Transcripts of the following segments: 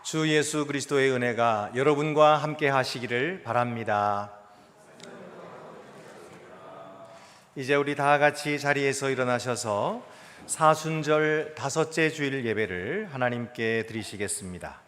주 예수 그리스도의 은혜가 여러분과 함께 하시기를 바랍니다. 이제 우리 다 같이 자리에서 일어나셔서 사순절 다섯째 주일 예배를 하나님께 드리시겠습니다.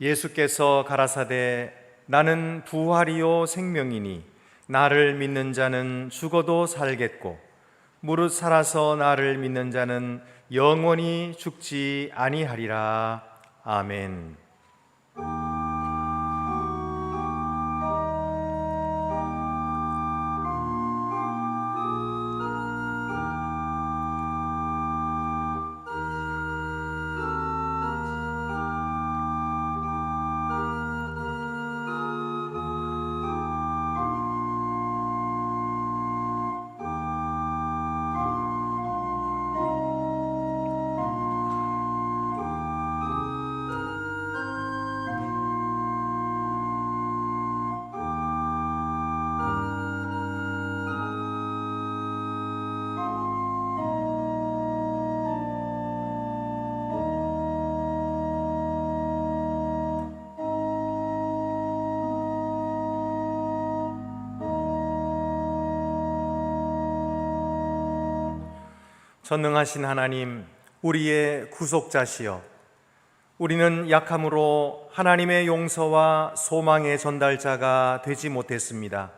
예수께서 가라사대 나는 부활이요 생명이니 나를 믿는 자는 죽어도 살겠고 무릇 살아서 나를 믿는 자는 영원히 죽지 아니하리라. 아멘. 전능하신 하나님, 우리의 구속자시여, 우리는 약함으로 하나님의 용서와 소망의 전달자가 되지 못했습니다.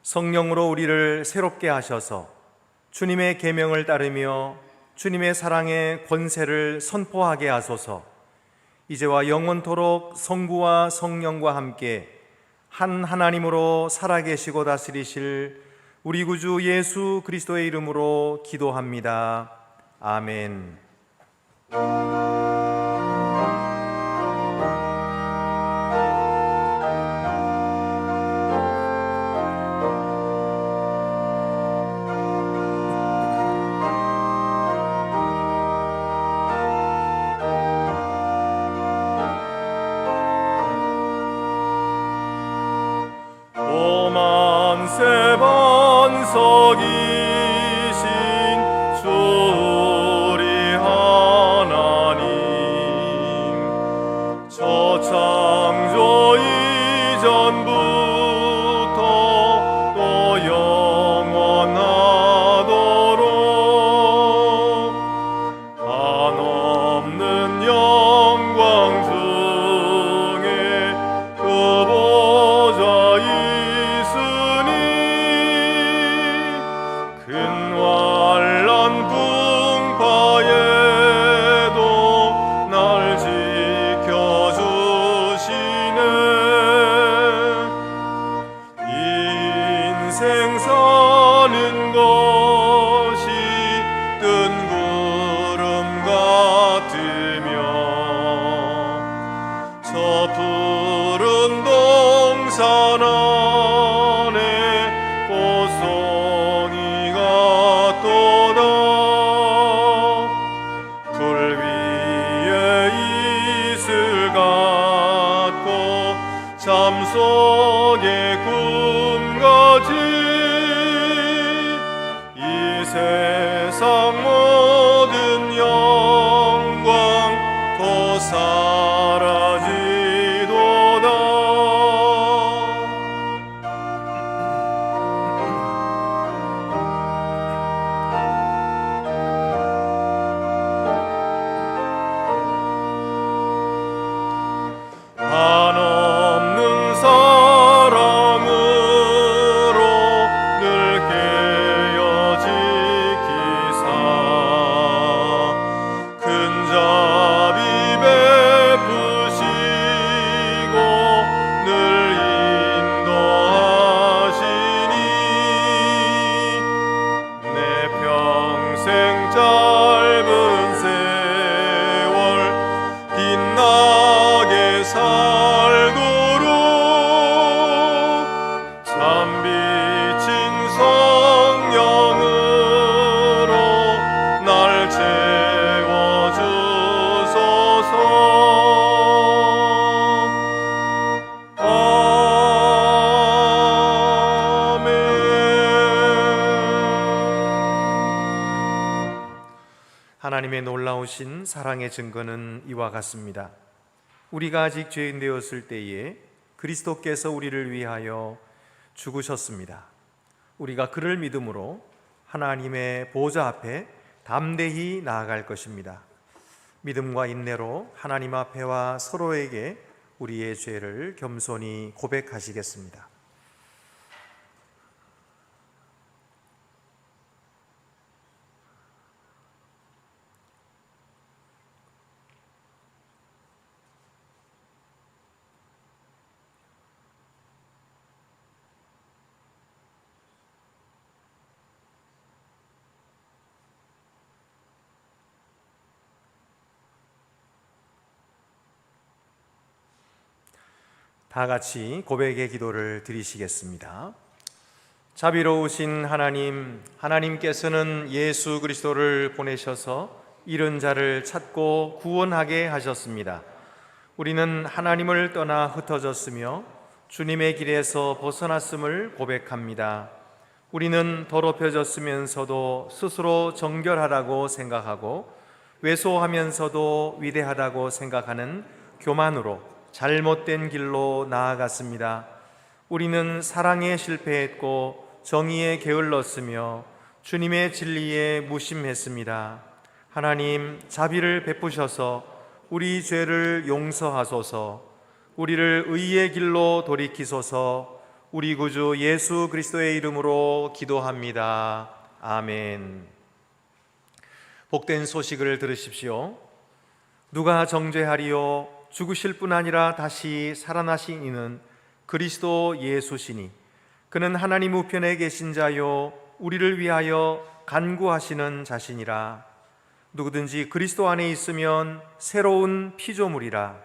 성령으로 우리를 새롭게 하셔서 주님의 계명을 따르며 주님의 사랑의 권세를 선포하게 하소서. 이제와 영원토록 성부와 성령과 함께 한 하나님으로 살아계시고 다스리실 우리 구주 예수 그리스도의 이름으로 기도합니다. 아멘. 오만세 번석이신 주 우리 하나님, 저창조 이전부터 또 영원하도록 한없는 영광 중에 그 보좌 근활란 풍파에도 날 지켜주시네. 인생 사는 것이 뜬 구름 같으며 저 푸른 동산 안에 보송이가 또다. 불 위에 이슬 같고 잠 속의 꿈같이 이 세상 모든 영광 도 사라지도다. 한없는 사랑으로 하나님의 놀라우신 사랑의 증거는 이와 같습니다. 우리가 아직 죄인 되었을 때에 그리스도께서 우리를 위하여 죽으셨습니다. 우리가 그를 믿음으로 하나님의 보좌 앞에 담대히 나아갈 것입니다. 믿음과 인내로 하나님 앞에와 서로에게 우리의 죄를 겸손히 고백하시겠습니다. 다 같이 고백의 기도를 드리시겠습니다. 자비로우신 하나님, 하나님께서는 예수 그리스도를 보내셔서 잃은 자를 찾고 구원하게 하셨습니다. 우리는 하나님을 떠나 흩어졌으며 주님의 길에서 벗어났음을 고백합니다. 우리는 더럽혀졌으면서도 스스로 정결하다고 생각하고 왜소하면서도 위대하다고 생각하는 교만으로 잘못된 길로 나아갔습니다. 우리는 사랑에 실패했고 정의에 게을렀으며 주님의 진리에 무심했습니다. 하나님, 자비를 베푸셔서 우리 죄를 용서하소서. 우리를 의의 길로 돌이키소서. 우리 구주 예수 그리스도의 이름으로 기도합니다. 아멘. 복된 소식을 들으십시오. 누가 정죄하리요? 죽으실 뿐 아니라 다시 살아나신 이는 그리스도 예수시니 그는 하나님 우편에 계신 자요 우리를 위하여 간구하시는 자시니라. 누구든지 그리스도 안에 있으면 새로운 피조물이라.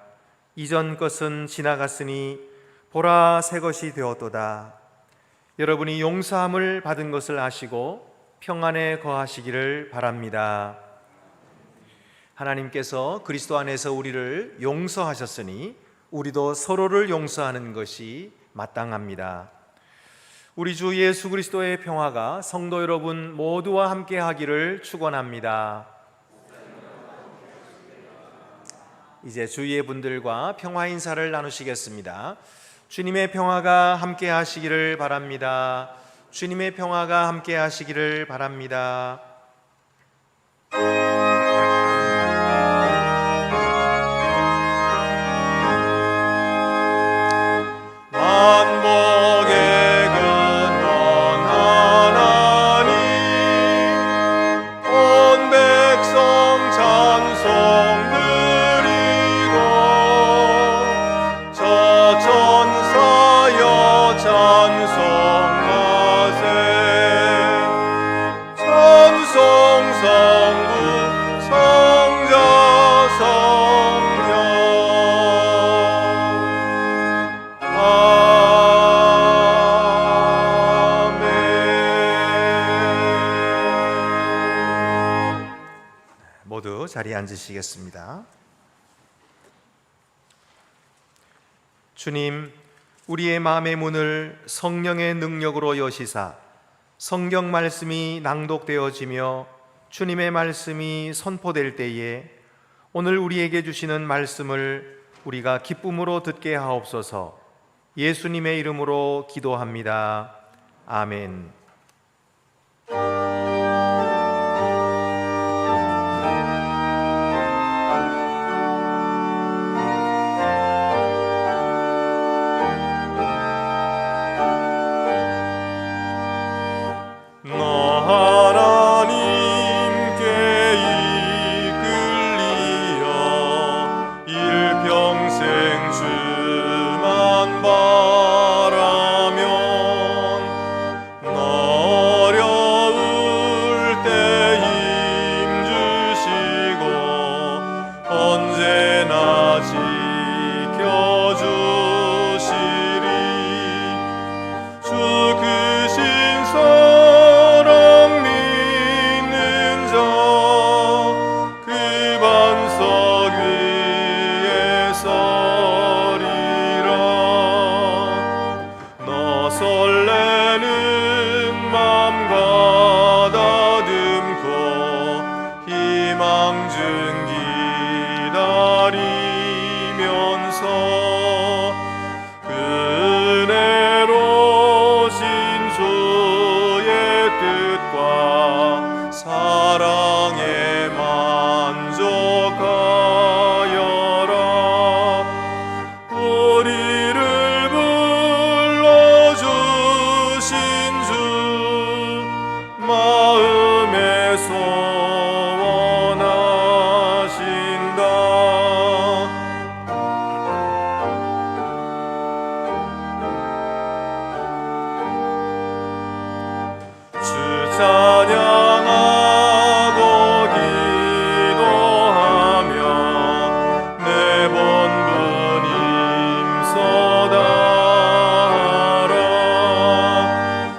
이전 것은 지나갔으니 보라 새 것이 되었도다. 여러분이 용서함을 받은 것을 아시고 평안에 거하시기를 바랍니다. 하나님께서 그리스도 안에서 우리를 용서하셨으니 우리도 서로를 용서하는 것이 마땅합니다. 우리 주 예수 그리스도의 평화가 성도 여러분 모두와 함께 하기를 축원합니다. 이제 주위의 분들과 평화 인사를 나누시겠습니다. 주님의 평화가 함께 하시기를 바랍니다. 주님의 평화가 함께 하시기를 바랍니다. 만복의 근원 하나님 온 백성 찬송 드리고 저 천사여 찬송하세 찬송 성부 성자 성령 모두 자리에 앉으시겠습니다. 주님, 우리의 마음의 문을 성령의 능력으로 여시사 성경 말씀이 낭독되어지며 주님의 말씀이 선포될 때에 오늘 우리에게 주시는 말씀을 우리가 기쁨으로 듣게 하옵소서. 예수님의 이름으로 기도합니다. 아멘. 바라면 찬양하고 기도하며 내 본분 힘써다하라.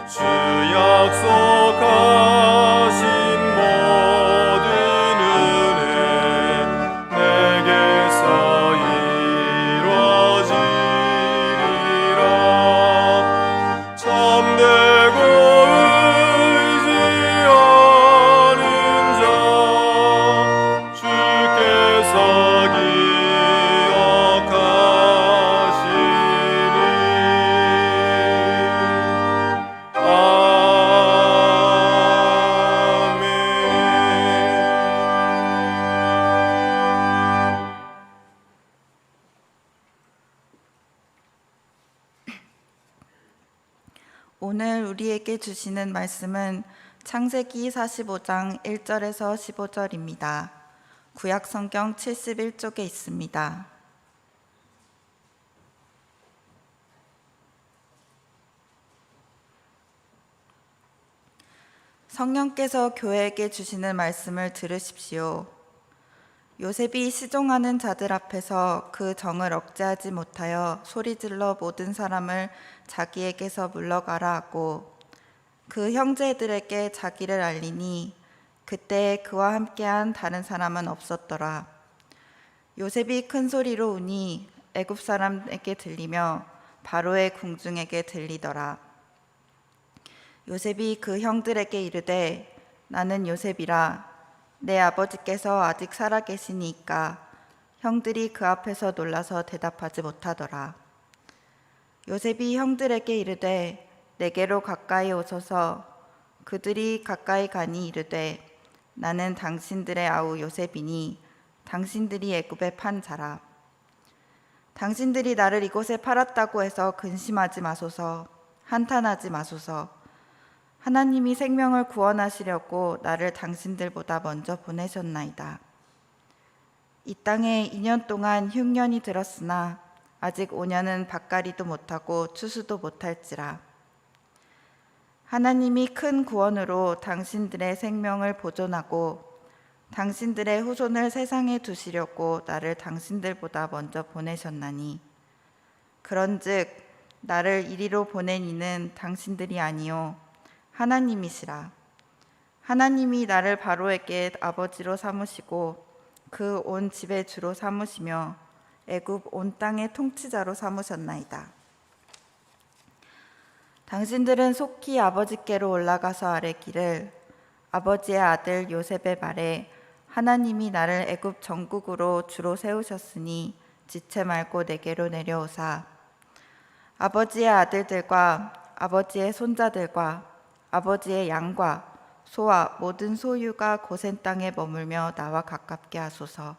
주 약속하신 모든 은혜 내게서 이루어지리라. 참되고 의지하는 자 주께서 기억하시리. 아멘. 오늘 우리에게 주시는 말씀은 창세기 45장 1절에서 15절입니다. 구약 성경 71쪽에 있습니다. 성령께서 교회에게 주시는 말씀을 들으십시오. 요셉이 시종하는 자들 앞에서 그 정을 억제하지 못하여 소리질러 모든 사람을 자기에게서 물러가라 하고 그 형제들에게 자기를 알리니 그때 그와 함께한 다른 사람은 없었더라. 요셉이 큰 소리로 우니 애굽 사람에게 들리며 바로의 궁중에게 들리더라. 요셉이 그 형들에게 이르되 나는 요셉이라. 내 아버지께서 아직 살아계시니까. 형들이 그 앞에서 놀라서 대답하지 못하더라. 요셉이 형들에게 이르되 내게로 가까이 오소서. 그들이 가까이 가니 이르되 나는 당신들의 아우 요셉이니 당신들이 애굽에 판 자라. 당신들이 나를 이곳에 팔았다고 해서 근심하지 마소서. 한탄하지 마소서. 하나님이 생명을 구원하시려고 나를 당신들보다 먼저 보내셨나이다. 이 땅에 2년 동안 흉년이 들었으나 아직 5년은 밭갈이도 못하고 추수도 못할지라. 하나님이 큰 구원으로 당신들의 생명을 보존하고 당신들의 후손을 세상에 두시려고 나를 당신들보다 먼저 보내셨나니 그런즉 나를 이리로 보낸 이는 당신들이 아니요 하나님이시라. 하나님이 나를 바로에게 아버지로 삼으시고 그 온 집의 주로 삼으시며 애굽 온 땅의 통치자로 삼으셨나이다. 당신들은 속히 아버지께로 올라가서 아뢰기를 아버지의 아들 요셉의 말에 하나님이 나를 애굽 전국으로 주로 세우셨으니 지체 말고 내게로 내려오사 아버지의 아들들과 아버지의 손자들과 아버지의 양과 소와 모든 소유가 고센 땅에 머물며 나와 가깝게 하소서.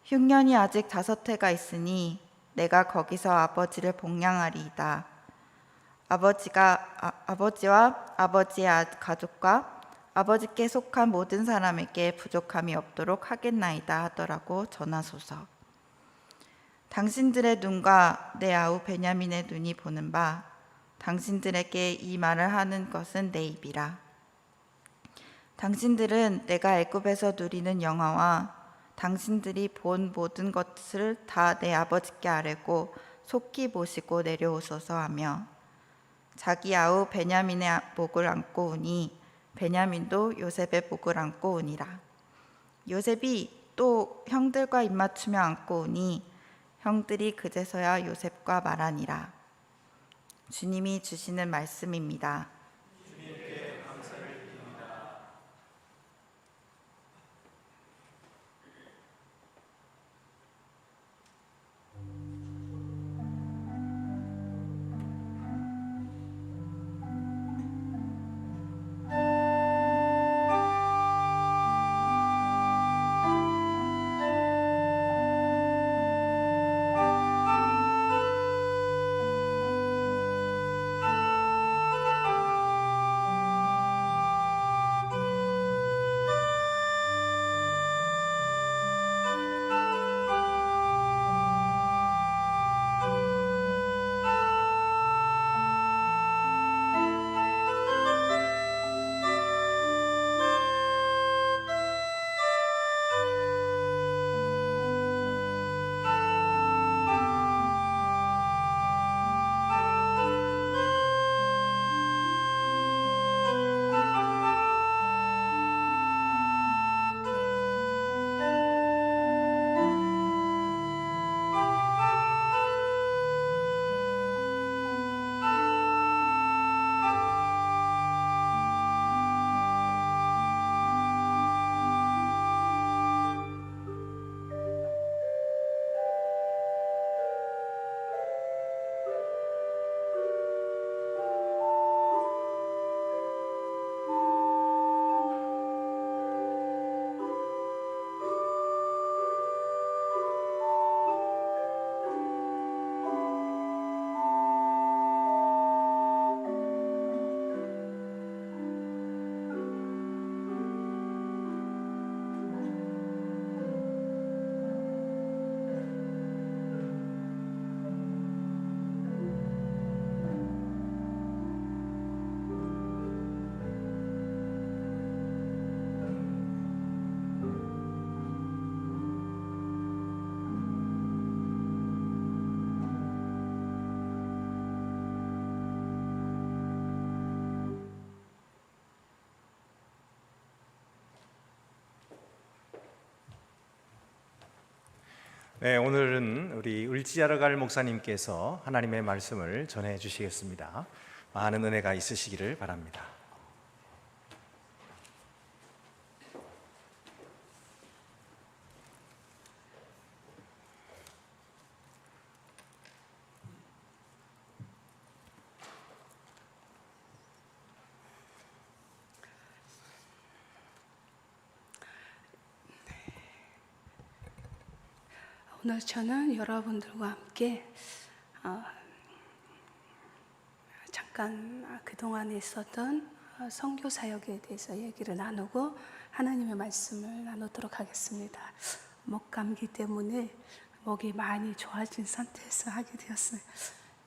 흉년이 아직 5해가 있으니 내가 거기서 아버지를 복양하리이다. 아버지와 아버지의 가족과 아버지께 속한 모든 사람에게 부족함이 없도록 하겠나이다 하더라고 전하소서. 당신들의 눈과 내 아우 베냐민의 눈이 보는 바 당신들에게 이 말을 하는 것은 내 입이라. 당신들은 내가 애굽에서 누리는 영화와 당신들이 본 모든 것을 다 내 아버지께 아뢰고 속히 모시고 내려오소서 하며 자기 아우 베냐민의 목을 안고 오니 베냐민도 요셉의 목을 안고 오니라. 요셉이 또 형들과 입맞추며 안고 오니 형들이 그제서야 요셉과 말하니라. 주님이 주시는 말씀입니다. 주님께 감사를 드립니다. 네, 오늘은 우리 을지아르갈 목사님께서 하나님의 말씀을 전해 주시겠습니다. 많은 은혜가 있으시기를 바랍니다. 오늘 저는 여러분들과 함께 잠깐 그동안에 있었던 선교 사역에 대해서 얘기를 나누고 하나님의 말씀을 나누도록 하겠습니다. 목 감기 때문에 목이 많이 좋아진 상태에서 하게 되었어요.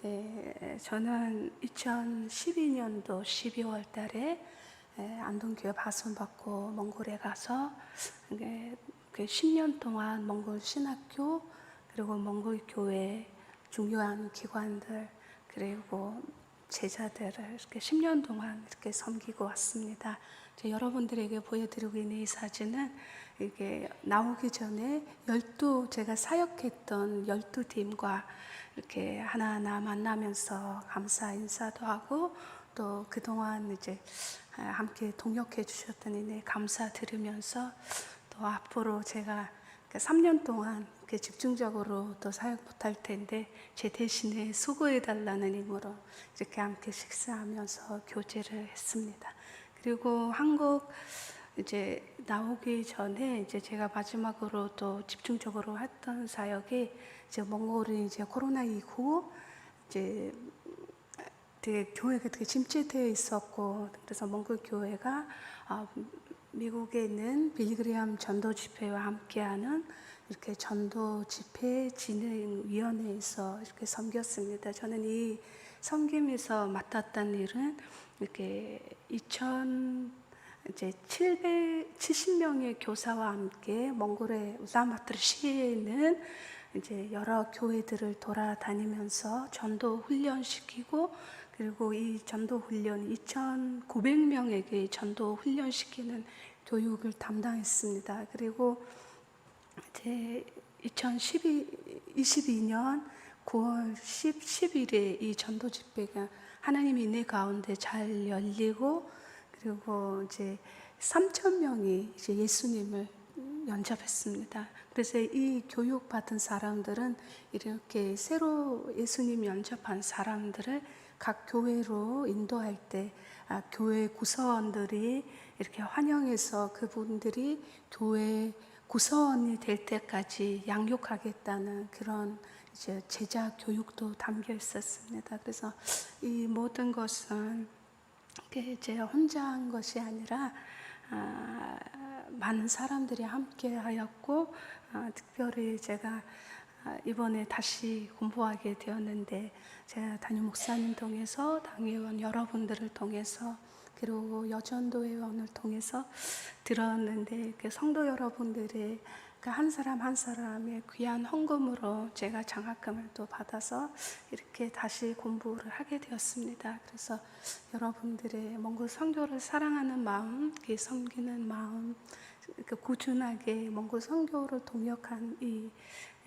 네, 저는 2012년도 12월 달에 안동교회 파송받고 몽골에 가서 10년 동안 몽골 신학교 그리고 몽골 교회 중요한 기관들 그리고 제자들을 이렇게 10년 동안 이렇게 섬기고 왔습니다. 여러분들에게 보여드리고 있는 이 사진은 이게 나오기 전에 제가 사역했던 12팀과 이렇게 하나하나 만나면서 감사 인사도 하고 또 그동안 이제 함께 동역해 주셨던 이내 감사드리면서 또 앞으로 제가 3년 동안 집중적으로 또 사역 못할 텐데 제 대신에 수고해 달라는 의미로 이렇게 함께 식사하면서 교제를 했습니다. 그리고 한국 이제 나오기 전에 이제 제가 마지막으로 또 집중적으로 했던 사역이 이제 몽골이 이제 코로나 이후 이제 되게 교회가 되게 침체되어 있었고 그래서 몽골 교회가 미국에 있는 빌리그레암 전도 집회와 함께하는 이렇게 전도 집회 진행위원회에서 이렇게 섬겼습니다. 저는 이 섬김에서 맡았던 일은 이렇게 770명의 교사와 함께 몽골의 우산바토르 시에 있는 이제 여러 교회들을 돌아다니면서 전도 훈련시키고 그리고 이 전도 훈련 2,900명에게 전도 훈련시키는 교육을 담당했습니다. 그리고 이제 2022년 9월 10일에 이 전도 집회가 하나님의 은혜 가운데 잘 열리고 그리고 이제 3,000명이 이제 예수님을 연접했습니다. 그래서 이 교육받은 사람들은 이렇게 새로 예수님 연접한 사람들을 각 교회로 인도할 때 교회 구성원들이 이렇게 환영해서 그분들이 교회 구성원이 될 때까지 양육하겠다는 그런 이제 제자 교육도 담겨 있었습니다. 그래서 이 모든 것은 이제 혼자 한 것이 아니라 많은 사람들이 함께 하였고 특별히 제가 이번에 다시 공부하게 되었는데 제가 담임 목사님 통해서 당회원 여러분들을 통해서 그리고 여전도 회원을 통해서 들었는데 성도 여러분들의 한 사람 한 사람의 귀한 헌금으로 제가 장학금을 또 받아서 이렇게 다시 공부를 하게 되었습니다. 그래서 여러분들의 몽골 선교를 사랑하는 마음, 섬기는 마음, 꾸준하게 몽골 선교를 동역한 이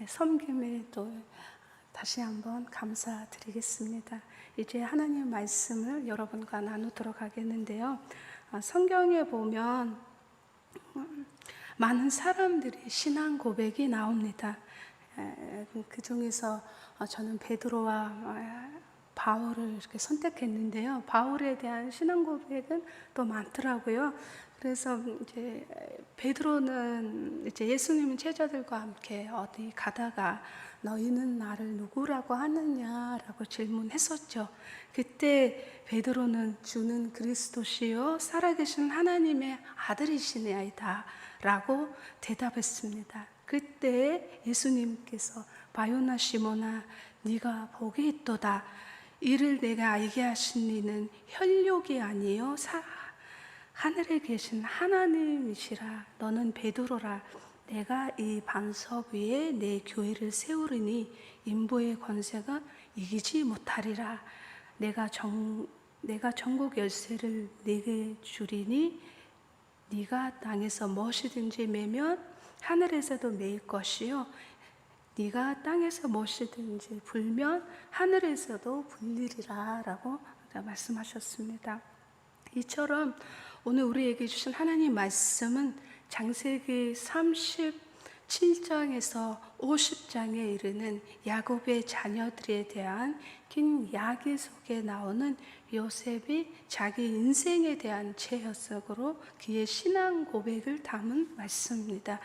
섬김에 또 다시 한번 감사드리겠습니다. 이제 하나님 말씀을 여러분과 나누도록 하겠는데요. 성경에 보면 많은 사람들이 신앙 고백이 나옵니다. 그 중에서 저는 베드로와 바울을 이렇게 선택했는데요. 바울에 대한 신앙 고백은 또 많더라고요. 그래서 이제 베드로는 이제 예수님 제자들과 함께 어디 가다가 너희는 나를 누구라고 하느냐라고 질문했었죠. 그때 베드로는 주는 그리스도시요 살아계신 하나님의 아들이시나이다 라고 대답했습니다. 그때 예수님께서 바요나 시몬아 네가 복이 있도다. 이를 내가 알게 하신 이는 혈육이 아니요 하늘에 계신 하나님이시라. 너는 베드로라. 내가 이 반석 위에 내 교회를 세우리니 인부의 권세가 이기지 못하리라. 내가 전국 열쇠를 네게 주리니 네가 땅에서 무엇이든지 매면 하늘에서도 매일 것이요 네가 땅에서 무엇이든지 불면 하늘에서도 불리리라 라고 말씀하셨습니다. 이처럼 오늘 우리에게 주신 하나님 말씀은 창세기 37장에서 50장에 이르는 야곱의 자녀들에 대한 긴 이야기 속에 나오는 요셉이 자기 인생에 대한 재해석으로 그의 신앙 고백을 담은 말씀입니다.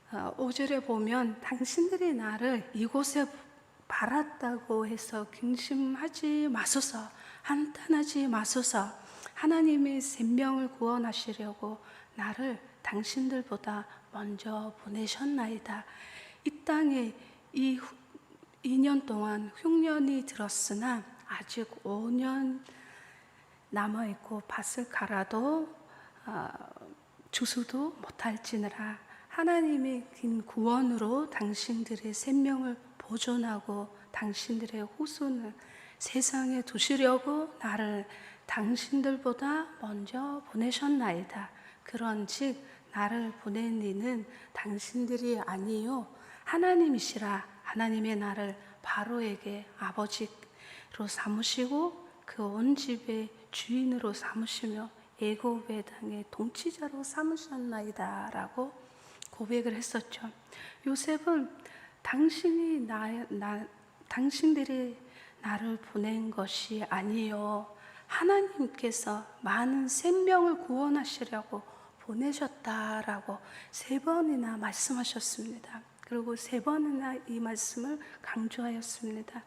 5절에 보면 당신들이 나를 이곳에 발았다고 해서 근심하지 마소서, 한탄하지 마소서. 하나님의 생명을 구원하시려고 나를 당신들보다 먼저 보내셨나이다. 이 땅에 2년 동안 흉년이 들었으나 아직 5년 남아있고 밭을 갈아도 주수도 못할지니라. 하나님의 긴 구원으로 당신들의 생명을 보존하고 당신들의 후손을 세상에 두시려고 나를 당신들보다 먼저 보내셨나이다. 그런즉 나를 보낸 이는 당신들이 아니요 하나님이시라. 하나님의 나를 바로에게 아버지로 삼으시고 그 온 집의 주인으로 삼으시며 애굽의 땅의 통치자로 삼으셨나이다 라고 고백을 했었죠. 요셉은 당신들이 나를 보낸 것이 아니요 하나님께서 많은 생명을 구원하시려고 보내셨다라고 3번이나 말씀하셨습니다. 그리고 3번이나 이 말씀을 강조하였습니다.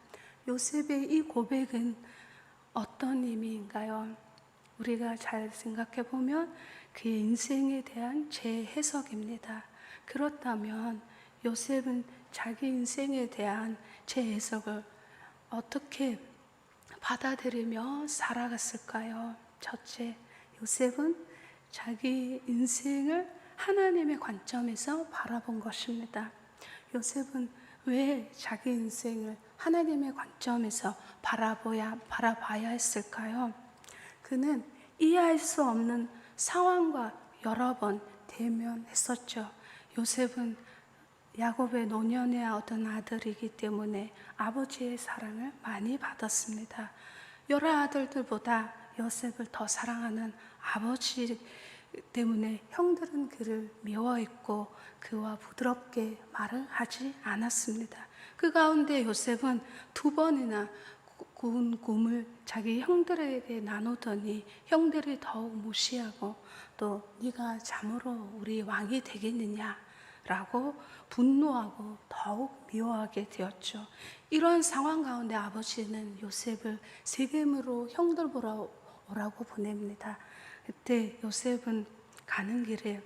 요셉의 이 고백은 어떤 의미인가요? 우리가 잘 생각해 보면 그의 인생에 대한 재해석입니다. 그렇다면 요셉은 자기 인생에 대한 재해석을 어떻게 받아들이며 살아갔을까요? 첫째, 요셉은 자기 인생을 하나님의 관점에서 바라본 것입니다. 요셉은 왜 자기 인생을 하나님의 관점에서 바라봐야 했을까요? 그는 이해할 수 없는 상황과 여러 번 대면했었죠. 요셉은 야곱의 노년의 어떤 아들이기 때문에 아버지의 사랑을 많이 받았습니다. 여러 아들들보다 요셉을 더 사랑하는 아버지 때문에 형들은 그를 미워했고 그와 부드럽게 말을 하지 않았습니다. 그 가운데 요셉은 2번이나 꾸은 꿈을 자기 형들에게 나누더니 형들이 더욱 무시하고 또 네가 참으로 우리 왕이 되겠느냐 라고 분노하고 더욱 미워하게 되었죠. 이런 상황 가운데 아버지는 요셉을 세겜으로 형들 보러 오라고 보냅니다. 그때 요셉은 가는 길에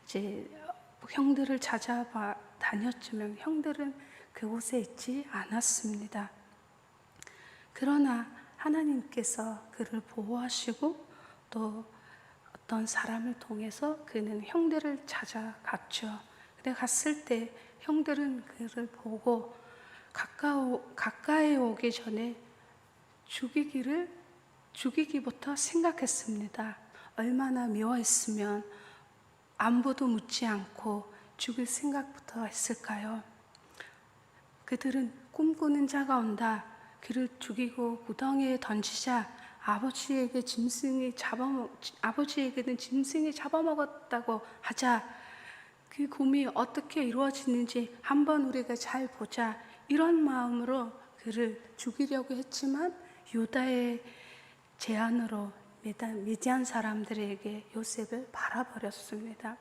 이제 형들을 찾아봐 다녔지만 형들은 그곳에 있지 않았습니다. 그러나 하나님께서 그를 보호하시고 또 어떤 사람을 통해서 그는 형들을 찾아갔죠. 그래 갔을 때 형들은 그를 보고 가까이 오기 전에 죽이기부터 생각했습니다. 얼마나 미워했으면 안부도 묻지 않고 죽일 생각부터 했을까요? 그들은 꿈꾸는 자가 온다. 그를 죽이고 구덩이에 던지자 아버지에게는 짐승이 잡아먹었다고 하자. 그 꿈이 어떻게 이루어지는지 한번 우리가 잘 보자. 이런 마음으로 그를 죽이려고 했지만 유다의 제안으로 미디안 사람들에게 요셉을 팔아버렸습니다.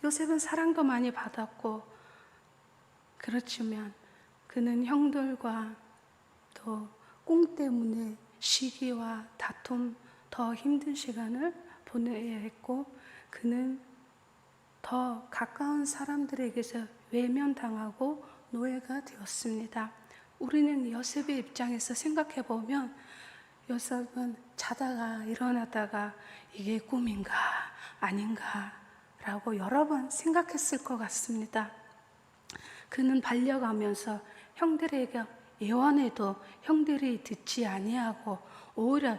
요셉은 사랑도 많이 받았고 그렇지만 그는 형들과 또 꿈 때문에 시기와 다툼, 더 힘든 시간을 보내야 했고 그는 더 가까운 사람들에게서 외면당하고 노예가 되었습니다. 우리는 요셉의 입장에서 생각해 보면 요셉은 자다가 일어나다가 이게 꿈인가 아닌가 라고 여러 번 생각했을 것 같습니다. 그는 달려가면서 형들에게 예언해도 형들이 듣지 아니하고 오히려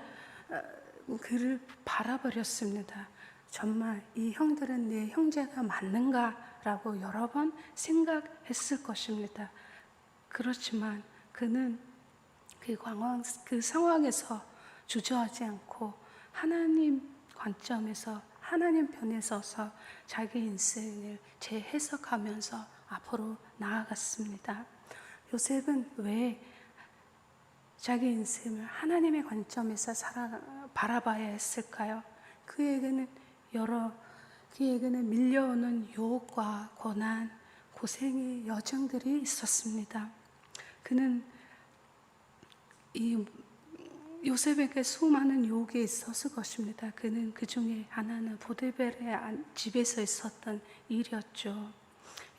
그를 바라버렸습니다. 정말 이 형들은 내 형제가 맞는가라고 여러 번 생각했을 것입니다. 그렇지만 그는 그 상황에서 주저하지 않고 하나님 관점에서 하나님 편에 서서 자기 인생을 재해석하면서 앞으로 나아갔습니다. 요셉은 왜 자기 인생을 하나님의 관점에서 바라봐야 했을까요? 그에게는 밀려오는 유혹과 고난, 고생의 여정들이 있었습니다. 그는 이 요셉에게 수많은 유혹이 있었을 것입니다. 그는 그 중에 하나는 보디발의 집에서 있었던 일이었죠.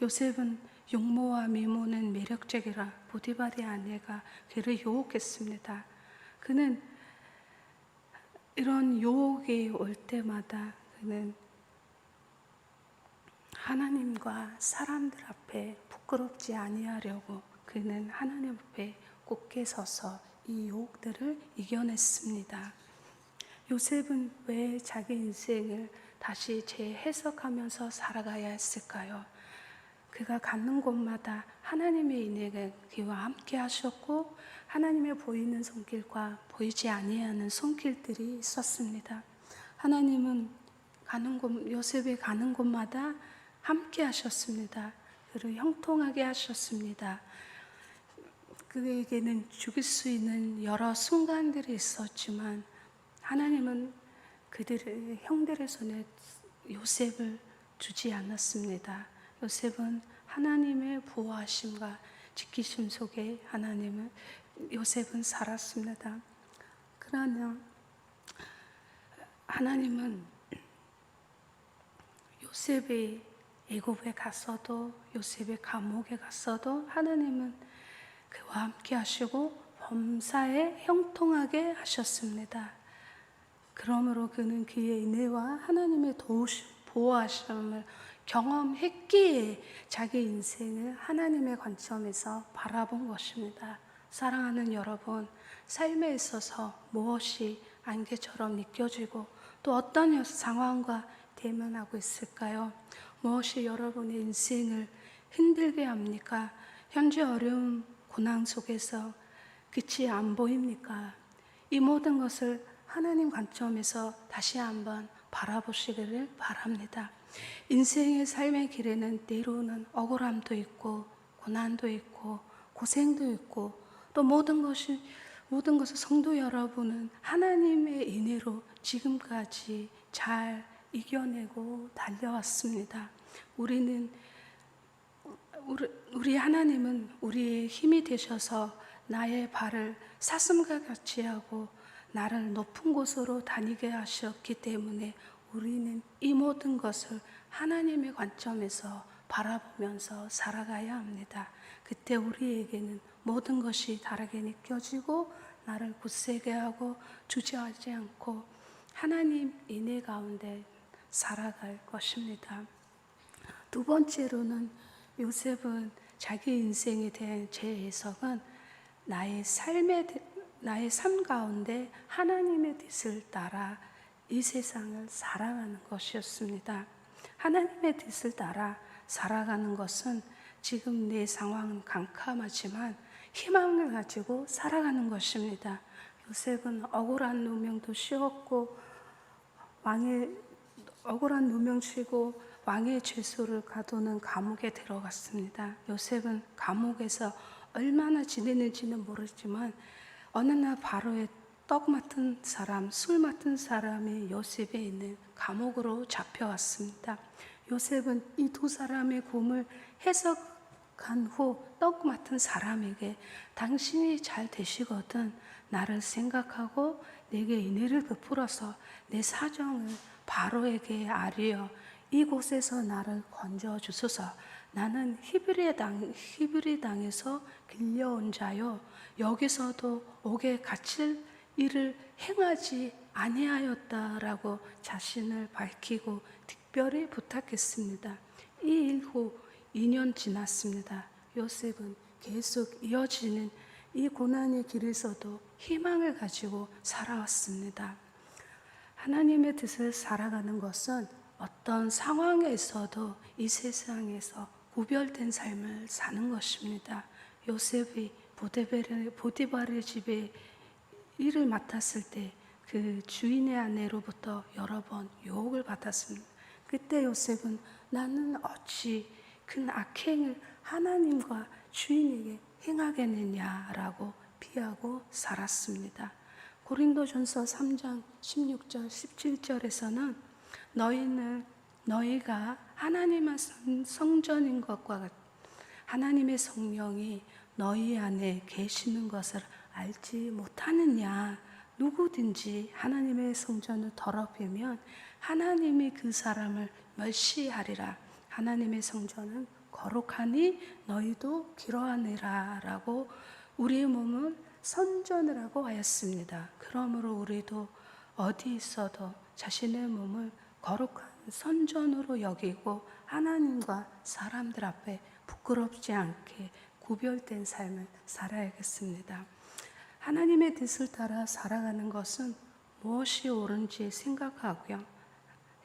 요셉은 용모와 미모는 매력적이라 보디발의 아내가 그를 유혹했습니다. 그는 이런 유혹이 올 때마다 그는 하나님과 사람들 앞에 부끄럽지 아니하려고 그는 하나님 앞에 굳게 서서 이 유혹들을 이겨냈습니다. 요셉은 왜 자기 인생을 다시 재해석하면서 살아가야 했을까요? 그가 가는 곳마다 하나님의 은혜가 그와 함께 하셨고 하나님의 보이는 손길과 보이지 아니하는 손길들이 있었습니다. 하나님은 요셉이 가는 곳마다 함께 하셨습니다. 그를 형통하게 하셨습니다. 그에게는 죽일 수 있는 여러 순간들이 있었지만 하나님은 형들의 손에 요셉을 주지 않았습니다. 요셉은 하나님의 보호하심과 지키심 속에 요셉은 살았습니다. 그러나 하나님은 요셉이 애굽에 갔어도 요셉의 감옥에 갔어도 하나님은 그와 함께 하시고 범사에 형통하게 하셨습니다. 그러므로 그는 그의 은혜와 하나님의 도우심, 보호하심을 경험했기에 자기 인생을 하나님의 관점에서 바라본 것입니다. 사랑하는 여러분, 삶에 있어서 무엇이 안개처럼 느껴지고 또 어떤 상황과 대면하고 있을까요? 무엇이 여러분의 인생을 힘들게 합니까? 현재 어려운 고난 속에서 끝이 안 보입니까? 이 모든 것을 하나님 관점에서 다시 한번 바라보시기를 바랍니다. 인생의 삶의 길에는 때로는 억울함도 있고 고난도 있고 고생도 있고 또 모든 것을 성도 여러분은 하나님의 은혜로 지금까지 잘 이겨내고 달려왔습니다. 우리 하나님은 우리의 힘이 되셔서 나의 발을 사슴과 같이 하고 나를 높은 곳으로 다니게 하셨기 때문에 우리는 이 모든 것을 하나님의 관점에서 바라보면서 살아가야 합니다. 그때 우리에게는 모든 것이 다르게 느껴지고 나를 굳세게 하고 주저하지 않고 하나님 은혜 가운데 살아갈 것입니다. 두 번째로는 요셉은 자기 인생에 대한 재해석은 나의 삶 가운데 하나님의 뜻을 따라 이 세상을 살아가는 것이었습니다. 하나님의 뜻을 따라 살아가는 것은 지금 내 상황은 깜깜하지만 희망을 가지고 살아가는 것입니다. 요셉은 억울한 누명도 씌웠고 억울한 누명 치고 왕의 죄수를 가두는 감옥에 들어갔습니다. 요셉은 감옥에서 얼마나 지내는지는 모르지만 어느 날 바로의 떡 맡은 사람, 술 맡은 사람이 요셉에 있는 감옥으로 잡혀왔습니다. 요셉은 이 두 사람의 꿈을 해석한 후 떡 맡은 사람에게 당신이 잘 되시거든 나를 생각하고 내게 은혜를 베풀어서 내 사정을 바로에게 알려 이곳에서 나를 건져 주소서. 나는 히브리 땅에서 길려온 자요 여기서도 옥에 갇힐 일을 행하지 아니하였다라고 자신을 밝히고 특별히 부탁했습니다. 이 일 후 2년 지났습니다. 요셉은 계속 이어지는 이 고난의 길에서도 희망을 가지고 살아왔습니다. 하나님의 뜻을 살아가는 것은 어떤 상황에서도 이 세상에서 구별된 삶을 사는 것입니다. 요셉이 보디발의 집에 일을 맡았을 때 그 주인의 아내로부터 여러 번 유혹을 받았습니다. 그때 요셉은 나는 어찌 큰 악행을 하나님과 주인에게 행하겠느냐라고 피하고 살았습니다. 고린도전서 3장 16절 17절에서는 너희가 하나님의 성전인 것과 같 하나님의 성령이 너희 안에 계시는 것을 알지 못하느냐. 누구든지 하나님의 성전을 더럽히면 하나님이 그 사람을 멸시하리라. 하나님의 성전은 거룩하니 너희도 그러하니라 라고 우리의 몸을 선전을 하고 하였습니다. 그러므로 우리도 어디 있어도 자신의 몸을 거룩한 선전으로 여기고 하나님과 사람들 앞에 부끄럽지 않게 구별된 삶을 살아야겠습니다. 하나님의 뜻을 따라 살아가는 것은 무엇이 옳은지 생각하고요,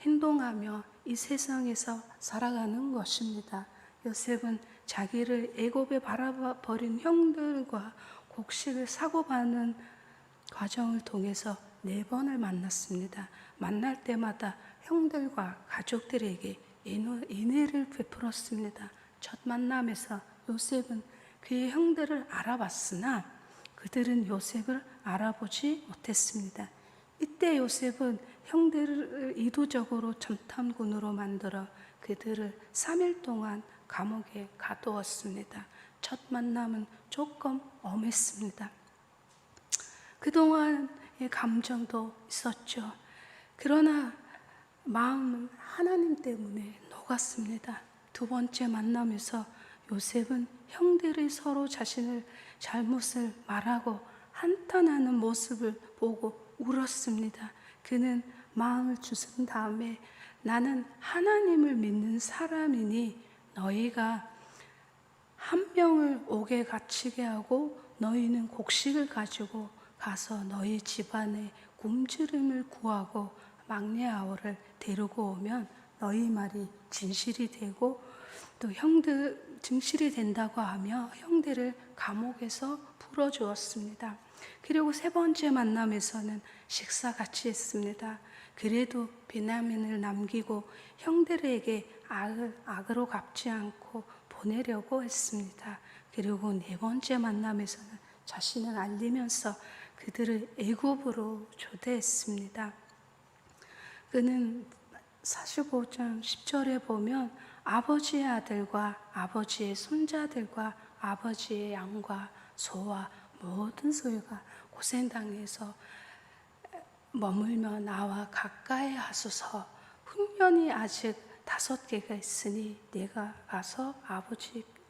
행동하며 이 세상에서 살아가는 것입니다. 요셉은 자기를 애굽에 바라버린 형들과 곡식을 사고받는 과정을 통해서 4번을 만났습니다. 만날 때마다 형들과 가족들에게 인애를 베풀었습니다. 첫 만남에서 요셉은 그의 형들을 알아봤으나 그들은 요셉을 알아보지 못했습니다. 이때 요셉은 형들을 이도적으로 전탐꾼으로 만들어 그들을 3일 동안 감옥에 가두었습니다. 첫 만남은 조금 엄했습니다. 그동안의 감정도 있었죠. 그러나 마음은 하나님 때문에 녹았습니다. 두 번째 만남에서 요셉은 형들이 서로 자신을 잘못을 말하고 한탄하는 모습을 보고 울었습니다. 그는 마음을 주신 다음에 나는 하나님을 믿는 사람이니 너희가 한 명을 옥에 갇히게 하고 너희는 곡식을 가지고 가서 너희 집안에 굶주림을 구하고 막내 아우를 데리고 오면 너희 말이 진실이 되고 또 형들 진실이 된다고 하며 형들을 감옥에서 풀어주었습니다. 그리고 세 번째 만남에서는 식사 같이 했습니다. 그래도 베냐민을 남기고 형들에게 악으로 갚지 않고 보내려고 했습니다. 그리고 네 번째 만남에서는 자신을 알리면서 그들을 애굽으로 초대했습니다. 그는 45장 10절에 보면 아버지의 아들과 아버지의 손자들과 아버지의 양과 소와 모든 소유가 고센당에서 머물며 나와 가까이 하소서. 흉년이 아직 5개가 있으니 내가 가서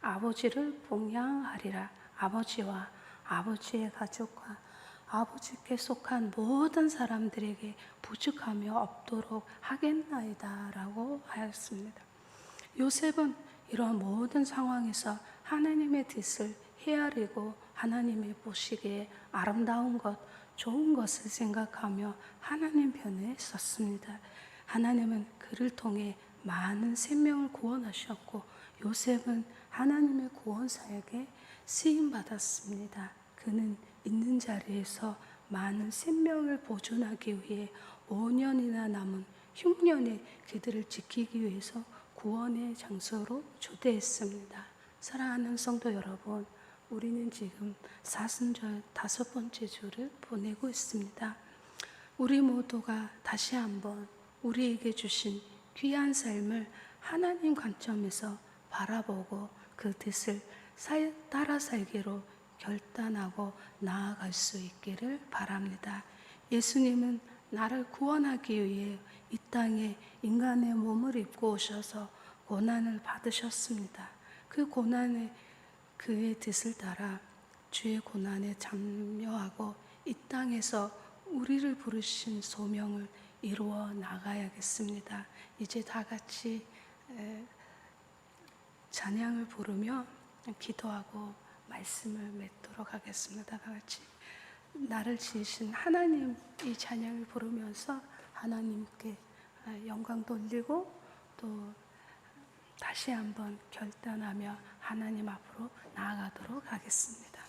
아버지를 봉양하리라. 아버지와 아버지의 가족과 아버지께 속한 모든 사람들에게 부축하며 없도록 하겠나이다 라고 하였습니다. 요셉은 이러한 모든 상황에서 하나님의 뜻을 헤아리고 하나님의 보시기에 아름다운 것, 좋은 것을 생각하며 하나님 편에 섰습니다. 하나님은 그를 통해 많은 생명을 구원하셨고 요셉은 하나님의 구원사에게 쓰임받았습니다. 그는 있는 자리에서 많은 생명을 보존하기 위해 5년이나 남은 흉년에 그들을 지키기 위해서 구원의 장소로 초대했습니다. 사랑하는 성도 여러분, 우리는 지금 사순절 5번째 주를 보내고 있습니다. 우리 모두가 다시 한번 우리에게 주신 귀한 삶을 하나님 관점에서 바라보고 그 뜻을 따라 살기로 결단하고 나아갈 수 있기를 바랍니다. 예수님은 나를 구원하기 위해 이 땅에 인간의 몸을 입고 오셔서 고난을 받으셨습니다. 그 고난에 그의 뜻을 따라 주의 고난에 참여하고 이 땅에서 우리를 부르신 소명을 이루어 나가야겠습니다. 이제 다 같이 찬양을 부르며 기도하고 말씀을 맺도록 하겠습니다. 다 같이 나를 지으신 하나님 이 찬양을 부르면서 하나님께 영광 돌리고 또 다시 한번 결단하며 하나님 앞으로 나아가도록 하겠습니다.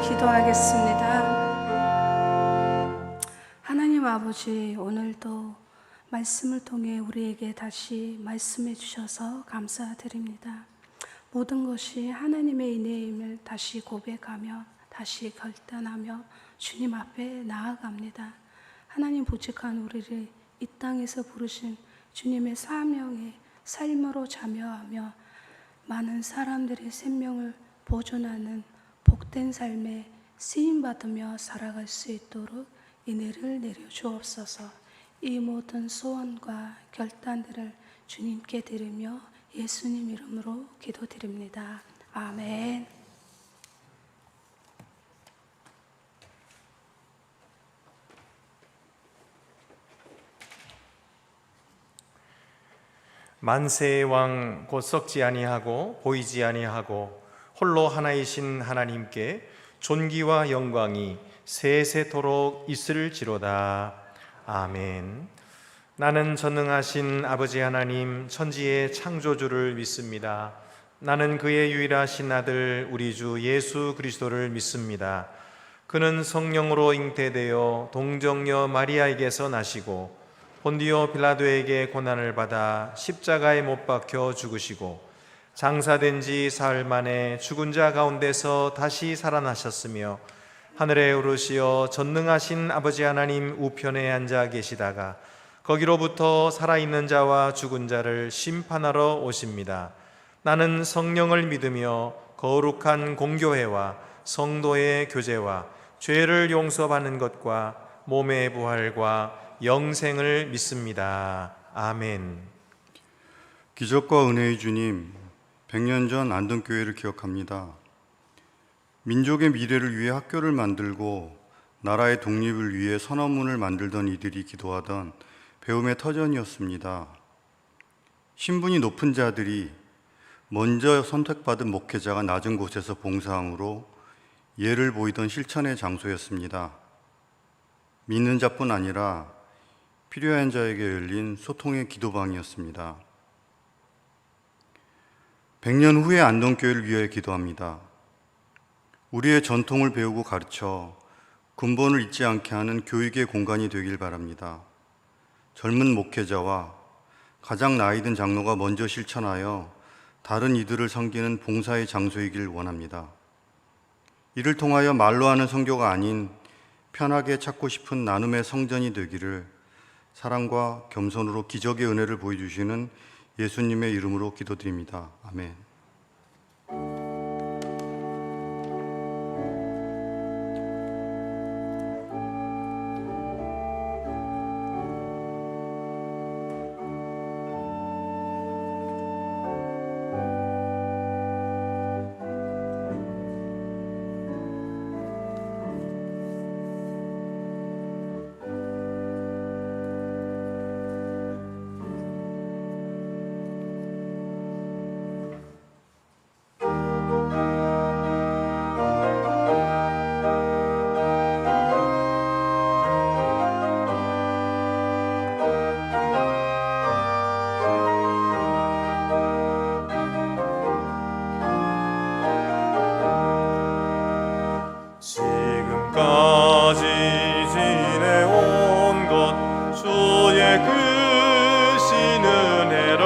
기도하겠습니다. 하나님 아버지, 오늘도 말씀을 통해 우리에게 다시 말씀해 주셔서 감사드립니다. 모든 것이 하나님의 은혜임을 다시 고백하며 다시 결단하며 주님 앞에 나아갑니다. 하나님 부족한 우리를 이 땅에서 부르신 주님의 사명의 삶으로 참여하며 많은 사람들의 생명을 보존하는 복된 삶에 쓰임받으며 살아갈 수 있도록 은혜를 내려주옵소서. 이 모든 소원과 결단들을 주님께 드리며 예수님 이름으로 기도드립니다. 아멘. 만세의 왕 곧 썩지 아니하고 보이지 아니하고 홀로 하나이신 하나님께 존귀와 영광이 세세토록 있을지로다. 아멘. 나는 전능하신 아버지 하나님 천지의 창조주를 믿습니다. 나는 그의 유일하신 아들 우리 주 예수 그리스도를 믿습니다. 그는 성령으로 잉태되어 동정녀 마리아에게서 나시고 본디오 빌라도에게 고난을 받아 십자가에 못 박혀 죽으시고 장사된 지 사흘 만에 죽은 자 가운데서 다시 살아나셨으며 하늘에 오르시어 전능하신 아버지 하나님 우편에 앉아 계시다가 거기로부터 살아있는 자와 죽은 자를 심판하러 오십니다. 나는 성령을 믿으며 거룩한 공교회와 성도의 교제와 죄를 용서받는 것과 몸의 부활과 영생을 믿습니다. 아멘. 기적과 은혜의 주님, 100년 전 안동교회를 기억합니다. 민족의 미래를 위해 학교를 만들고 나라의 독립을 위해 선언문을 만들던 이들이 기도하던 배움의 터전이었습니다. 신분이 높은 자들이 먼저 선택받은 목회자가 낮은 곳에서 봉사함으로 예를 보이던 실천의 장소였습니다. 믿는 자뿐 아니라 필요한 자에게 열린 소통의 기도방이었습니다. 100년 후의 안동교회를 위해 기도합니다. 우리의 전통을 배우고 가르쳐 근본을 잊지 않게 하는 교육의 공간이 되길 바랍니다. 젊은 목회자와 가장 나이 든 장로가 먼저 실천하여 다른 이들을 섬기는 봉사의 장소이길 원합니다. 이를 통하여 말로 하는 선교가 아닌 편하게 찾고 싶은 나눔의 성전이 되기를 사랑과 겸손으로 기적의 은혜를 보여주시는 예수님의 이름으로 기도드립니다. 아멘. 지금까지 지내온 것 주의 크신 은혜라.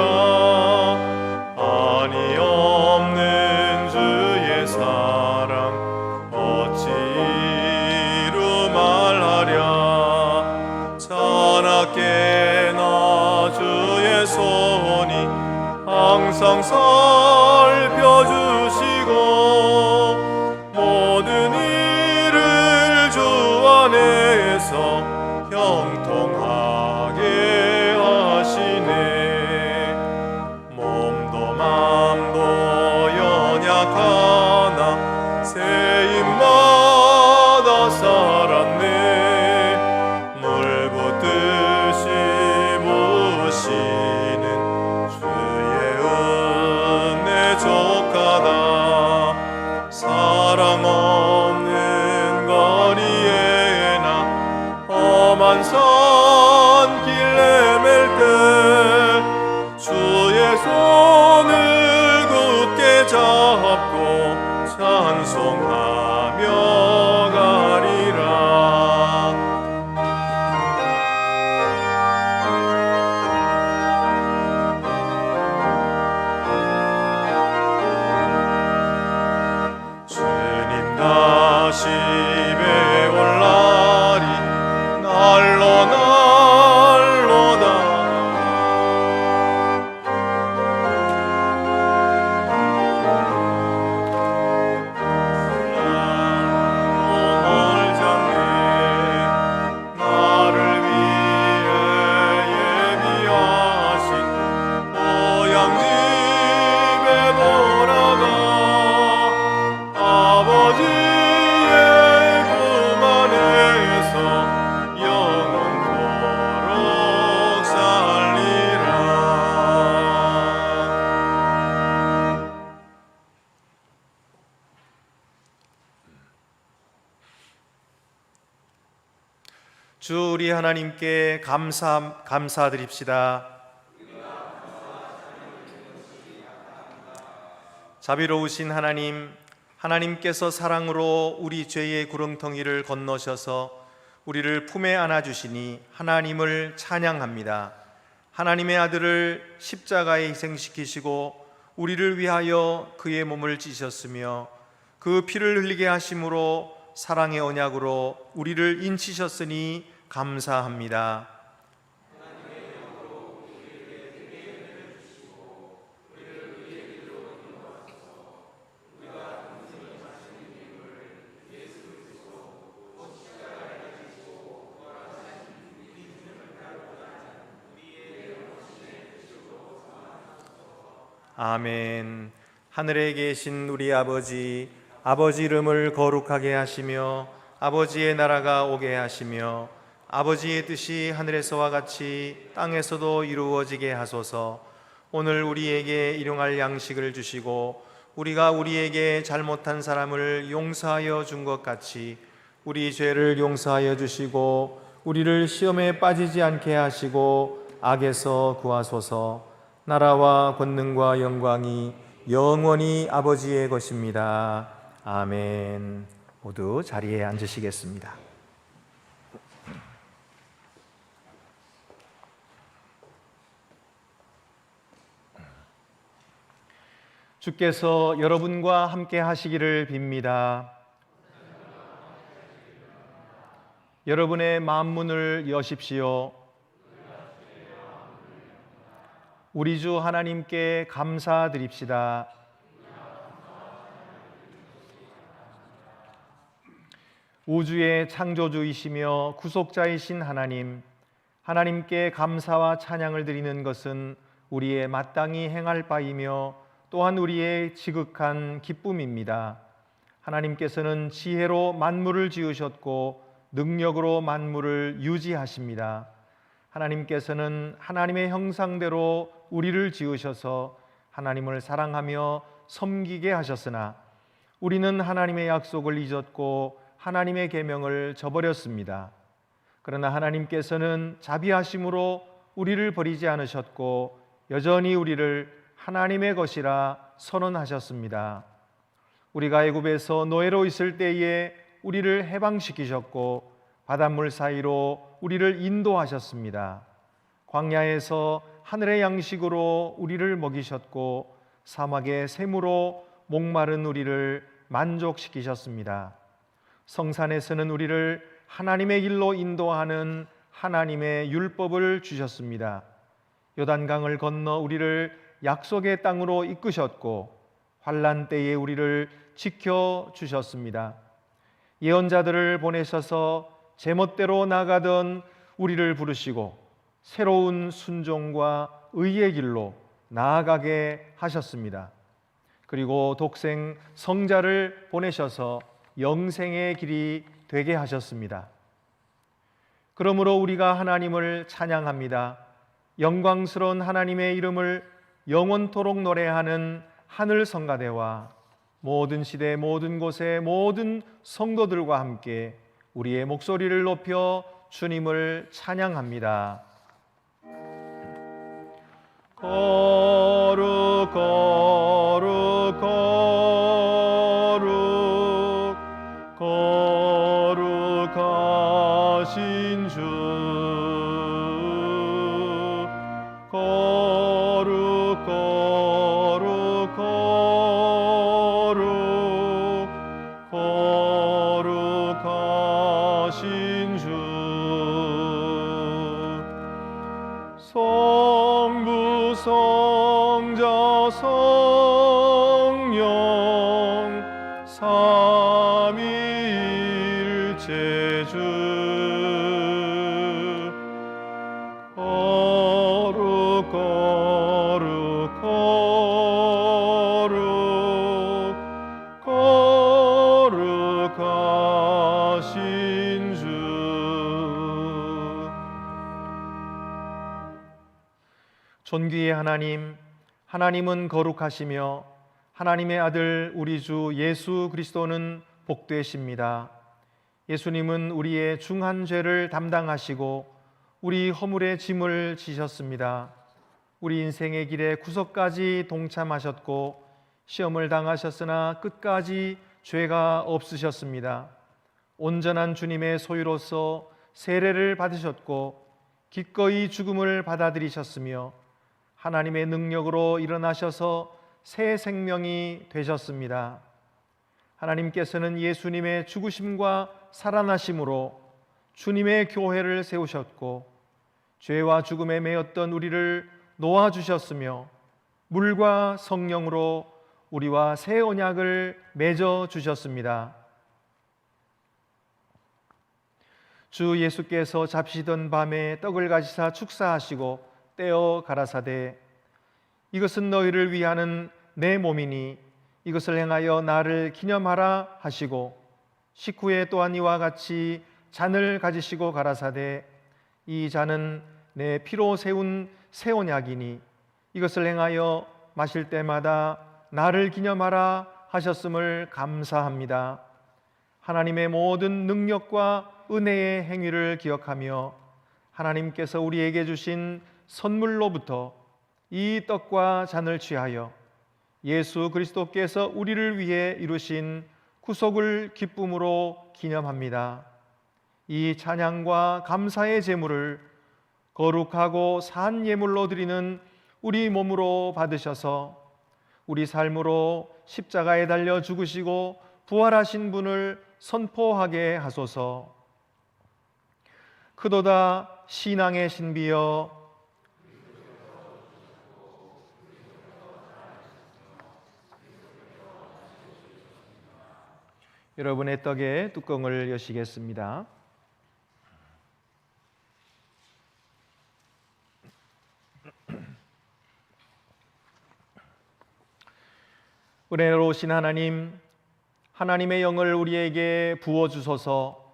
아니 없는 주의 사랑 어찌 이루 말하랴. 자나깨나 주의 손이 항상 살펴주시고 모든 일을 주 안에서 형통하게 하시네. 몸도 맘도 연약하나 새임마다 살았네. 물 붓듯이 부으시는 주의 은혜 족하다. 사랑 없는 거리에나 험한 산길 내맬 때 주의 손을 굳게 잡고 찬송하며 가리라. 주님 다시 배울 날이 날로 날로다. 날로 멀잖네. 나를 위해 예비하신 고향집에 돌아가 아버지의 품 안에서 영원토록 살리라. 주 우리 하나님께 감사드립시다. 자비로우신 하나님, 하나님께서 사랑으로 우리 죄의 구렁텅이를 건너셔서 우리를 품에 안아주시니 하나님을 찬양합니다. 하나님의 아들을 십자가에 희생시키시고 우리를 위하여 그의 몸을 찢으셨으며 그 피를 흘리게 하심으로 사랑의 언약으로 우리를 인치셨으니 감사합니다. 아멘. 하늘에 계신 우리 아버지, 아버지 이름을 거룩하게 하시며 아버지의 나라가 오게 하시며 아버지의 뜻이 하늘에서와 같이 땅에서도 이루어지게 하소서. 오늘 우리에게 일용할 양식을 주시고 우리가 우리에게 잘못한 사람을 용서하여 준 것 같이 우리 죄를 용서하여 주시고 우리를 시험에 빠지지 않게 하시고 악에서 구하소서. 나라와 권능과 영광이 영원히 아버지의 것입니다. 아멘. 모두 자리에 앉으시겠습니다. 주께서 여러분과 함께 하시기를 빕니다. 여러분의 마음 문을 여십시오. 우리 주 하나님께 감사드립시다. 우주의 창조주이시며 구속자이신 하나님, 하나님께 감사와 찬양을 드리는 것은 우리의 마땅히 행할 바이며 또한 우리의 지극한 기쁨입니다. 하나님께서는 지혜로 만물을 지으셨고 능력으로 만물을 유지하십니다. 하나님께서는 하나님의 형상대로 우리를 지으셔서 하나님을 사랑하며 섬기게 하셨으나 우리는 하나님의 약속을 잊었고 하나님의 계명을 저버렸습니다. 그러나 하나님께서는 자비하심으로 우리를 버리지 않으셨고 여전히 우리를 하나님의 것이라 선언하셨습니다. 우리가 애굽에서 노예로 있을 때에 우리를 해방시키셨고 바닷물 사이로 우리를 인도하셨습니다. 광야에서 하늘의 양식으로 우리를 먹이셨고 사막의 샘으로 목마른 우리를 만족시키셨습니다. 성산에서는 우리를 하나님의 길로 인도하는 하나님의 율법을 주셨습니다. 요단강을 건너 우리를 약속의 땅으로 이끄셨고 환난 때에 우리를 지켜 주셨습니다. 예언자들을 보내셔서 제멋대로 나가던 우리를 부르시고 새로운 순종과 의의 길로 나아가게 하셨습니다. 그리고 독생 성자를 보내셔서 영생의 길이 되게 하셨습니다. 그러므로 우리가 하나님을 찬양합니다. 영광스러운 하나님의 이름을 영원토록 노래하는 하늘 성가대와 모든 시대 모든 곳의 모든 성도들과 함께 우리의 목소리를 높여 주님을 찬양합니다. 거룩 거룩 거룩 거룩하신 주 거룩 거룩 거룩 거룩하신 주 성부 성자 성령 삼위일체 주 거룩 거룩 거룩 거룩하신 주 존귀의 하나님, 하나님은 거룩하시며 하나님의 아들 우리 주 예수 그리스도는 복되십니다. 예수님은 우리의 중한 죄를 담당하시고 우리 허물의 짐을 지셨습니다. 우리 인생의 길에 구속까지 동참하셨고 시험을 당하셨으나 끝까지 죄가 없으셨습니다. 온전한 주님의 소유로서 세례를 받으셨고 기꺼이 죽음을 받아들이셨으며 하나님의 능력으로 일어나셔서 새 생명이 되셨습니다. 하나님께서는 예수님의 죽으심과 살아나심으로 주님의 교회를 세우셨고 죄와 죽음에 매였던 우리를 놓아주셨으며 물과 성령으로 우리와 새 언약을 맺어 주셨습니다. 주 예수께서 잡시던 밤에 떡을 가지사 축사하시고 떼어 가라사대 이것은 너희를 위하는 내 몸이니 이것을 행하여 나를 기념하라 하시고 식후에 또한 이와 같이 잔을 가지시고 가라사대 이 잔은 내 피로 세운 새 언약이니 이것을 행하여 마실 때마다 나를 기념하라 하셨음을 감사합니다. 하나님의 모든 능력과 은혜의 행위를 기억하며 하나님께서 우리에게 주신 선물로부터 이 떡과 잔을 취하여 예수 그리스도께서 우리를 위해 이루신 구속을 기쁨으로 기념합니다. 이 찬양과 감사의 제물을 거룩하고 산 예물로 드리는 우리 몸으로 받으셔서 우리 삶으로 십자가에 달려 죽으시고 부활하신 분을 선포하게 하소서. 크도다 신앙의 신비여, 여러분의 떡에 뚜껑을 여시겠습니다. 은혜로우신 하나님, 하나님의 영을 우리에게 부어주소서.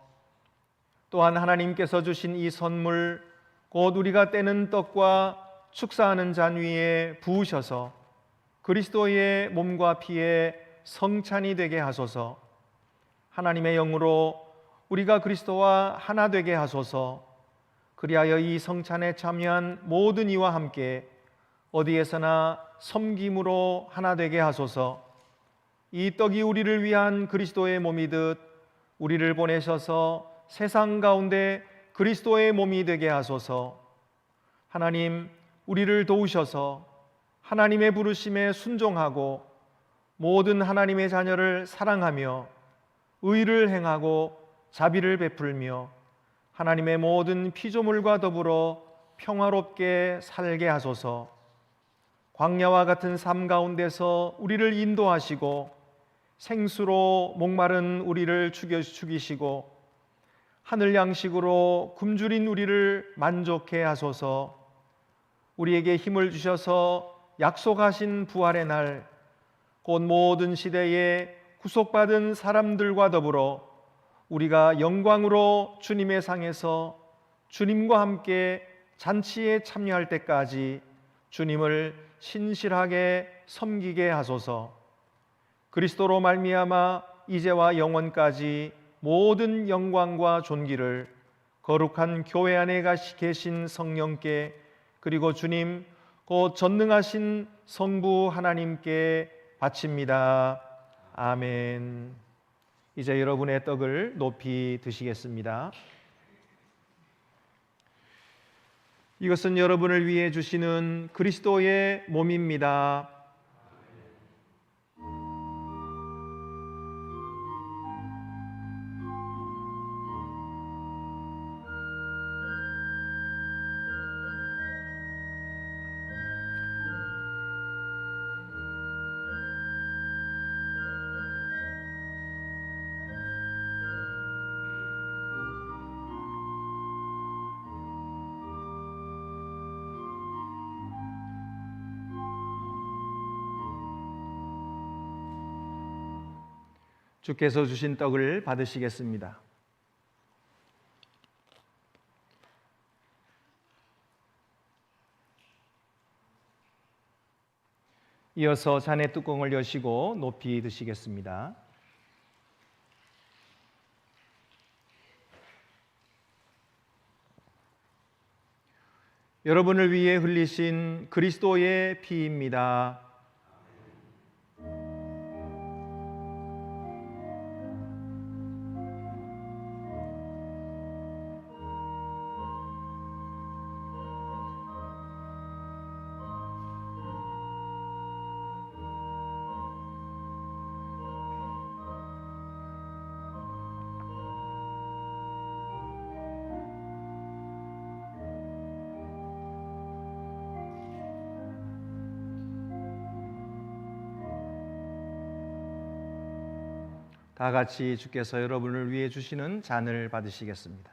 또한 하나님께서 주신 이 선물, 곧 우리가 떼는 떡과 축사하는 잔 위에 부으셔서 그리스도의 몸과 피에 성찬이 되게 하소서. 하나님의 영으로 우리가 그리스도와 하나 되게 하소서. 그리하여 이 성찬에 참여한 모든 이와 함께 어디에서나 섬김으로 하나 되게 하소서. 이 떡이 우리를 위한 그리스도의 몸이듯 우리를 보내셔서 세상 가운데 그리스도의 몸이 되게 하소서. 하나님, 우리를 도우셔서 하나님의 부르심에 순종하고 모든 하나님의 자녀를 사랑하며 의를 행하고 자비를 베풀며 하나님의 모든 피조물과 더불어 평화롭게 살게 하소서. 광야와 같은 삶 가운데서 우리를 인도하시고 생수로 목마른 우리를 죽이시고 하늘 양식으로 굶주린 우리를 만족해 하소서. 우리에게 힘을 주셔서 약속하신 부활의 날, 곧 모든 시대에 구속받은 사람들과 더불어 우리가 영광으로 주님의 상에서 주님과 함께 잔치에 참여할 때까지 주님을 신실하게 섬기게 하소서. 그리스도로 말미암아 이제와 영원까지 모든 영광과 존귀를 거룩한 교회 안에 계신 성령께, 그리고 주님 곧 전능하신 성부 하나님께 바칩니다. 아멘. 이제 여러분의 떡을 높이 드시겠습니다. 이것은 여러분을 위해 주시는 그리스도의 몸입니다. 주께서 주신 떡을 받으시겠습니다. 이어서 잔의 뚜껑을 여시고 높이 드시겠습니다. 여러분을 위해 흘리신 그리스도의 피입니다. 다 같이 주께서 여러분을 위해 주시는 잔을 받으시겠습니다.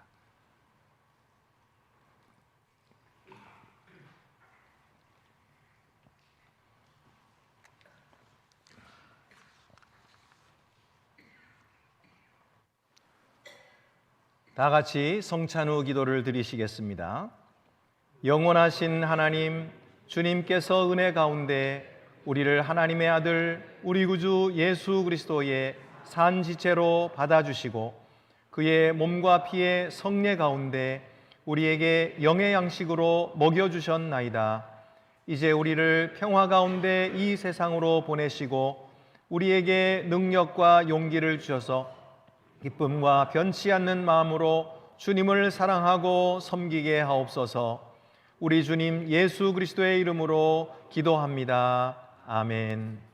다 같이 성찬 후 기도를 드리시겠습니다. 영원하신 하나님, 주님께서 은혜 가운데 우리를 하나님의 아들 우리 구주 예수 그리스도의 산지체로 받아주시고 그의 몸과 피의 성례 가운데 우리에게 영의 양식으로 먹여주셨나이다. 이제 우리를 평화 가운데 이 세상으로 보내시고 우리에게 능력과 용기를 주셔서 기쁨과 변치 않는 마음으로 주님을 사랑하고 섬기게 하옵소서. 우리 주님 예수 그리스도의 이름으로 기도합니다. 아멘.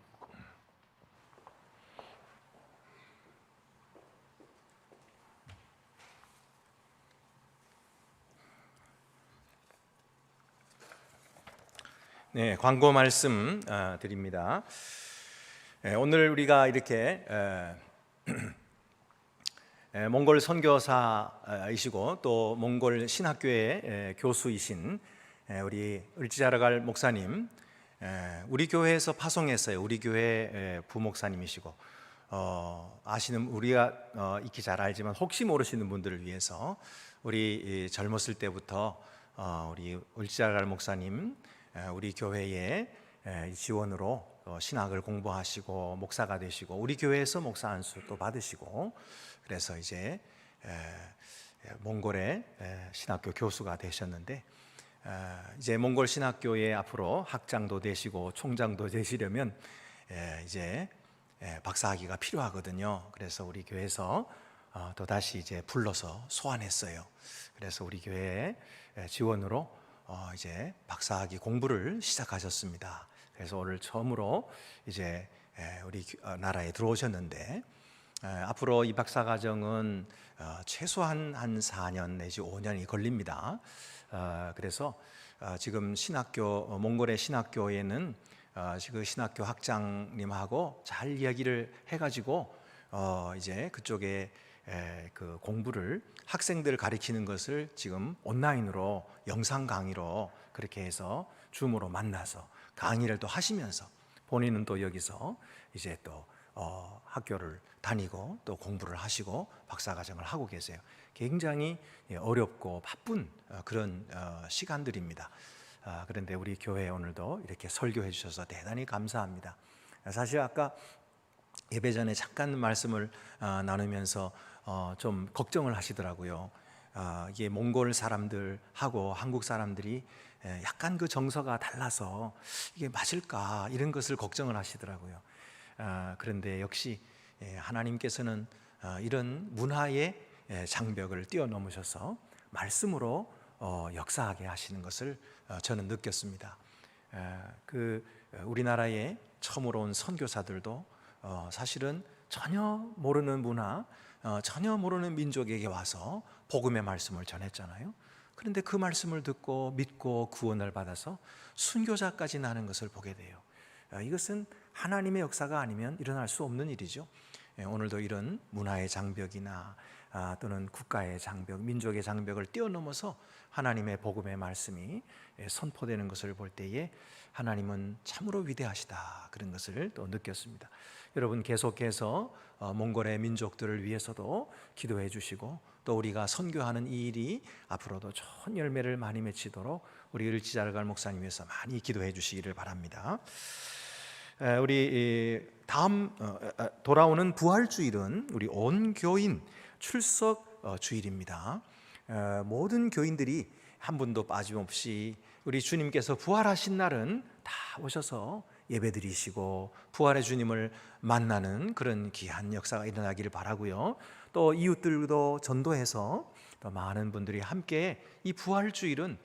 네, 광고 말씀 드립니다. 오늘 우리가 이렇게 몽골 선교사이시고 또 몽골 신학교의 교수이신 우리 을지자라갈 목사님, 우리 교회에서 파송했어요. 우리 교회 부목사님이시고, 아시는, 우리가 익히 잘 알지만 혹시 모르시는 분들을 위해서 우리 젊었을 때부터 우리 을지자라갈 목사님 우리 교회의 지원으로 신학을 공부하시고 목사가 되시고, 우리 교회에서 목사 안수 또 받으시고, 그래서 이제 몽골의 신학교 교수가 되셨는데, 이제 몽골 신학교에 앞으로 학장도 되시고 총장도 되시려면 이제 박사학위가 필요하거든요. 그래서 우리 교회에서 또 다시 이제 불러서 소환했어요. 그래서 우리 교회 지원으로 이제 박사학위 공부를 시작하셨습니다. 그래서 오늘 처음으로 이제 우리 나라에 들어오셨는데, 앞으로 이 박사 과정은 최소한 한 4년 내지 5년이 걸립니다. 그래서 지금 신학교, 몽골의 신학교에는 지금 신학교 학장님하고 잘 이야기를 해가지고 이제 그쪽에 그 공부를, 학생들을 가르치는 것을 지금 온라인으로 영상 강의로 그렇게 해서 줌으로 만나서 강의를 또 하시면서 본인은 또 여기서 이제 또 학교를 다니고 또 공부를 하시고 박사과정을 하고 계세요. 굉장히 어렵고 바쁜 그런 시간들입니다. 그런데 우리 교회에 오늘도 이렇게 설교해 주셔서 대단히 감사합니다. 사실 아까 예배 전에 잠깐 말씀을 나누면서 좀 걱정을 하시더라고요. 이게 몽골 사람들하고 한국 사람들이 약간 그 정서가 달라서 이게 맞을까, 이런 것을 걱정을 하시더라고요. 그런데 역시 하나님께서는 이런 문화의 장벽을 뛰어넘으셔서 말씀으로 역사하게 하시는 것을 저는 느꼈습니다. 그 우리나라에 처음으로 온 선교사들도 사실은 전혀 모르는 문화, 전혀 모르는 민족에게 와서 복음의 말씀을 전했잖아요. 그런데 그 말씀을 듣고 믿고 구원을 받아서 순교자까지 나는 것을 보게 돼요. 이것은 하나님의 역사가 아니면 일어날 수 없는 일이죠. 오늘도 이런 문화의 장벽이나 또는 국가의 장벽, 민족의 장벽을 뛰어넘어서 하나님의 복음의 말씀이 선포되는 것을 볼 때에 하나님은 참으로 위대하시다, 그런 것을 또 느꼈습니다. 여러분, 계속해서 몽골의 민족들을 위해서도 기도해 주시고, 또 우리가 선교하는 이 일이 앞으로도 좋은 열매를 많이 맺히도록 우리 을지자라갈 목사님 위해서 많이 기도해 주시기를 바랍니다. 우리 다음 돌아오는 부활주일은 우리 온 교인 출석 주일입니다. 모든 교인들이 한 분도 빠짐없이 우리 주님께서 부활하신 날은 다 오셔서 예배드리시고 부활의 주님을 만나는 그런 귀한 역사가 일어나기를 바라고요. 또 이웃들도 전도해서 또 많은 분들이 함께 이 부활주일은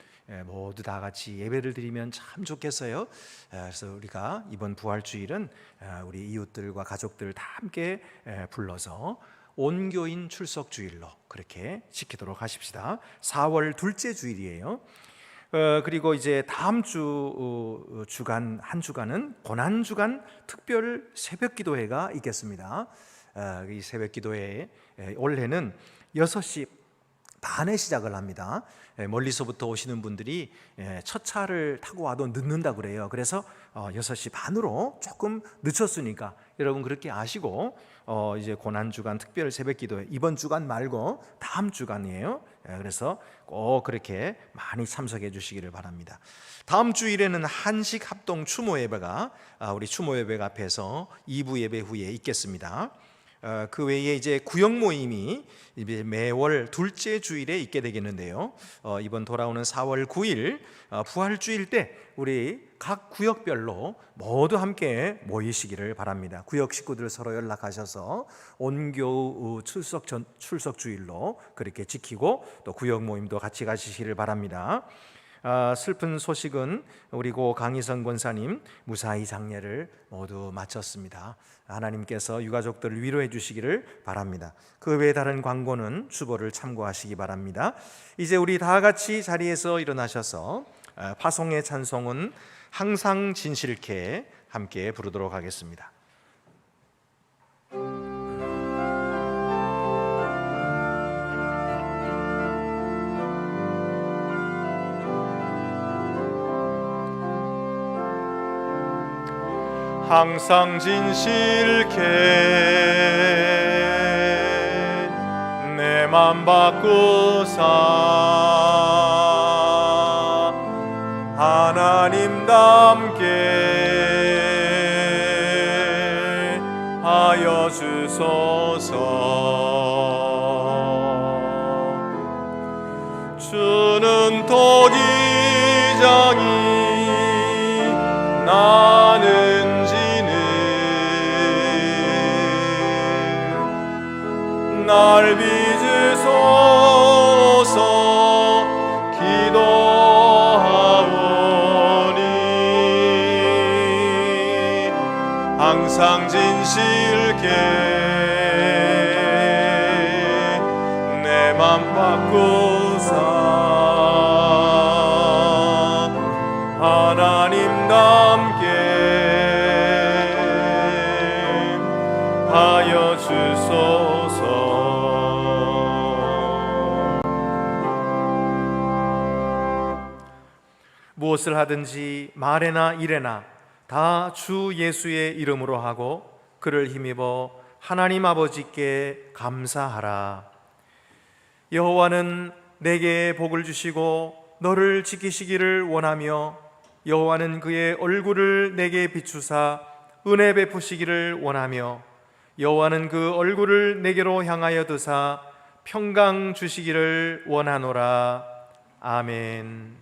모두 다 같이 예배를 드리면 참 좋겠어요. 그래서 우리가 이번 부활주일은 우리 이웃들과 가족들 다 함께 불러서 온교인 출석주일로 그렇게 지키도록 하십시다. 4월 둘째 주일이에요. 그리고 이제 다음 주간 한 주간은 고난주간 특별 새벽기도회가 있겠습니다. 이 새벽기도회 올해는 6시 반에 시작을 합니다. 멀리서부터 오시는 분들이 첫 차를 타고 와도 늦는다 그래요. 그래서 6시 반으로 조금 늦췄으니까 여러분 그렇게 아시고 이제 고난주간 특별 새벽기도회 이번 주간 말고 다음 주간이에요. 그래서 꼭 그렇게 많이 참석해 주시기를 바랍니다. 다음 주일에는 한식 합동 추모 예배가 우리 추모 예배 앞에서 2부 예배 후에 있겠습니다. 그 외에 이제 구역 모임이 매월 둘째 주일에 있게 되겠는데요. 이번 돌아오는 4월 9일 부활주일 때 우리 각 구역별로 모두 함께 모이시기를 바랍니다. 구역 식구들 서로 연락하셔서 온교 출석 주일로 그렇게 지키고 또 구역 모임도 같이 가시기를 바랍니다. 슬픈 소식은 우리 고 강희성 권사님 무사히 장례를 모두 마쳤습니다. 하나님께서 유가족들을 위로해 주시기를 바랍니다. 그 외에 다른 광고는 주보를 참고하시기 바랍니다. 이제 우리 다 같이 자리에서 일어나셔서 파송의 찬송은 항상 진실케 함께 부르도록 하겠습니다. 항상 진실케 내 맘 바꾸사 하나님답게 하여 주소서. 주는 토기장이 나는 지는 날 빚으소서 기도하오니 항상 진실케 내 맘 바꾸사 하나님답게 하여 주소서. 무엇을 하든지 말에나 일에나 다 주 예수의 이름으로 하고 그를 힘입어 하나님 아버지께 감사하라. 여호와는 내게 복을 주시고 너를 지키시기를 원하며 여호와는 그의 얼굴을 내게 비추사 은혜 베푸시기를 원하며 여호와는 그 얼굴을 내게로 향하여 드사 평강 주시기를 원하노라. 아멘.